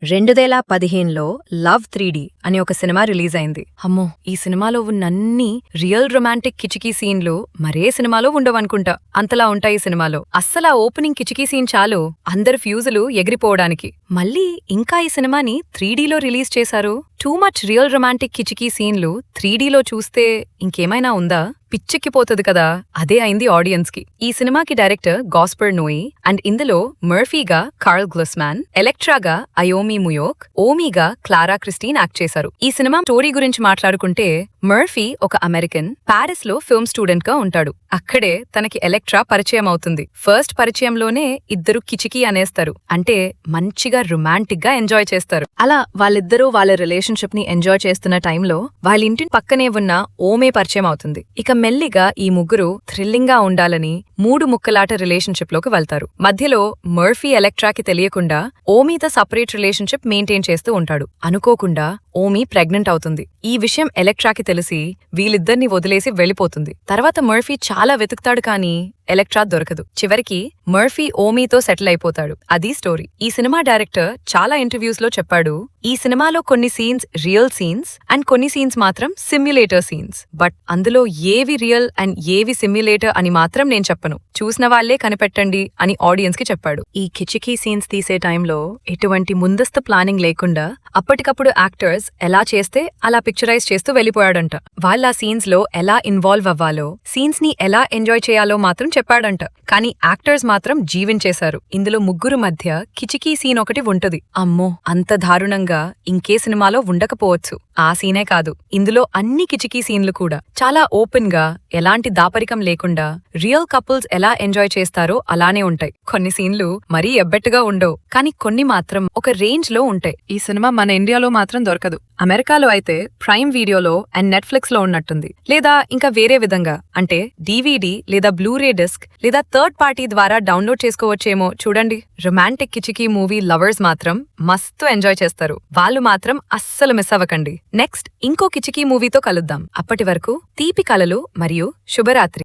2015లో love 3D అనే ఒక cinema release అయింది. అమ్మో, ఈ సినిమాలో ఉన్నన్ని రియల్ రొమాంటిక్ కిచికీ సీన్లు మరే సినిమాలో ఉండవనుకుంటా. అంతలా ఉంటాయి ఈ సినిమాలో. అస్సలా ఓపెనింగ్ కిచికీ సీన్ చాలు అందరి ఫ్యూజులు ఎగిరిపోవడానికి. మళ్ళీ ఇంకా ఈ సినిమాని 3Dలో రిలీజ్ చేశారు. టూ మచ్ రియల్ రొమాంటిక్ కిచికీ సీన్లు 3Dలో చూస్తే ఇంకేమైనా ఉందా? పిచ్చెక్కిపోతుంది కదా. అదే అయింది ఆడియన్స్ కి. ఈ సినిమాకి డైరెక్టర్ గాస్పర్ నోయి అండ్ ఇందులో మర్ఫీగా కార్ల్ గ్లుస్మాన్, ఎలెక్ట్రాగా అయోమి ముయోక్, ఓమీగా క్లారా క్రిస్టీన్ యాక్ట్ చేశారు. ఈ సినిమా స్టోరీ గురించి మాట్లాడుకుంటే, మర్ఫీ ఒక అమెరికన్ పారిస్ లో ఫిల్మ్ స్టూడెంట్ గా ఉంటాడు. అక్కడే తనకి ఎలెక్ట్రా పరిచయం అవుతుంది. ఫస్ట్ పరిచయంలోనే ఇద్దరు కిచికీ అనేస్తారు. అంటే మంచిగా రొమాంటిక్ గా ఎంజాయ్ చేస్తారు. అలా వాళ్ళిద్దరూ వాళ్ళ రిలేషన్షిప్ ని ఎంజాయ్ చేస్తున్న టైంలో వాళ్ళ ఇంటి పక్కనే ఉన్న ఓమే పరిచయం అవుతుంది. ఇక మెల్లిగా ఈ ముగ్గురు థ్రిల్లింగ్ గా ఉండాలని 3 ముక్కలాట రిలేషన్షిప్ లోకి వెళ్తారు. మధ్యలో మర్ఫీ ఎలెక్ట్రాకి తెలియకుండా ఓమీతో సపరేట్ రిలేషన్షిప్ మెయింటైన్ చేస్తూ ఉంటాడు. అనుకోకుండా ఓమీ ప్రెగ్నెంట్ అవుతుంది. ఈ విషయం ఎలెక్ట్రాకి తెలిసి వీళ్ళిద్దరిని వదిలేసి వెళ్లిపోతుంది. తర్వాత మర్ఫీ చాలా వెతుకుతాడు కానీ ఎలెక్ట్రా దొరకదు. చివరికి మర్ఫీ ఓమీతో సెటిల్ అయిపోతాడు. అది స్టోరీ. ఈ సినిమా డైరెక్టర్ చాలా ఇంటర్వ్యూస్ లో చెప్పాడు, ఈ సినిమాలో కొన్ని సీన్స్ రియల్ సీన్స్ అండ్ కొన్ని సీన్స్ మాత్రం సిమ్యులేటర్ సీన్స్. బట్ అందులో ఏవి రియల్ అండ్ ఏవి సిమ్యులేటర్ అని మాత్రం నేను చెప్పను. చూసిన వాళ్లే కనిపెట్టండి అని ఆడియన్స్ కి చెప్పాడు. ఈ కిచికీ సీన్స్ తీసే టైంలో ఎటువంటి ముందస్తు ప్లానింగ్ లేకుండా అప్పటికప్పుడు యాక్టర్స్ ఎలా చేస్తే అలా పిక్చరైజ్ చేస్తూ వెళ్లిపోయాడంట. వాళ్ళ సీన్స్ లో ఎలా ఇన్వాల్వ్ అవ్వాలో, సీన్స్ ని ఎలా ఎంజాయ్ చేయాలో మాత్రం చెప్పాడంట. కానీ యాక్టర్స్ మాత్రం జీవించేశారు. ఇందులో ముగ్గురు మధ్య కిచికీ సీన్ ఒకటి ఉంటది. అమ్మో, అంత దారుణంగా ఇంకే సినిమాలో ఉండకపోవచ్చు. ఆ సీనే కాదు, ఇందులో అన్ని కిచికీ సీన్లు కూడా చాలా ఓపెన్ గా, ఎలాంటి దాపరికం లేకుండా రియల్ కపుల్స్ ఎలా ఎంజాయ్ చేస్తారో అలానే ఉంటాయి. కొన్ని సీన్లు మరీ ఎబ్బెట్టుగా ఉండవు, కానీ కొన్ని మాత్రం ఒక రేంజ్ లో ఉంటాయి. ఈ సినిమా మన ఇండియాలో మాత్రం దొరకదు. అమెరికాలో అయితే ప్రైమ్ వీడియోలో అండ్ నెట్ఫ్లిక్స్ లో ఉన్నట్టుంది. లేదా ఇంకా వేరే విధంగా, అంటే DVD లేదా బ్లూరే డిస్క్ లేదా థర్డ్ పార్టీ ద్వారా డౌన్లోడ్ చేసుకోవచ్చేమో. చూడండి, రొమాంటిక్ కిచికీ మూవీ లవర్స్ మాత్రం మస్తు ఎంజాయ్ చేస్తారు. వాళ్ళు మాత్రం అస్సలు మిస్ అవ్వకండి. నెక్స్ట్ ఇంకో కిచికీ మూవీతో కలుద్దాం. అప్పటి వరకు తీపి కలలు మరియు శుభరాత్రి.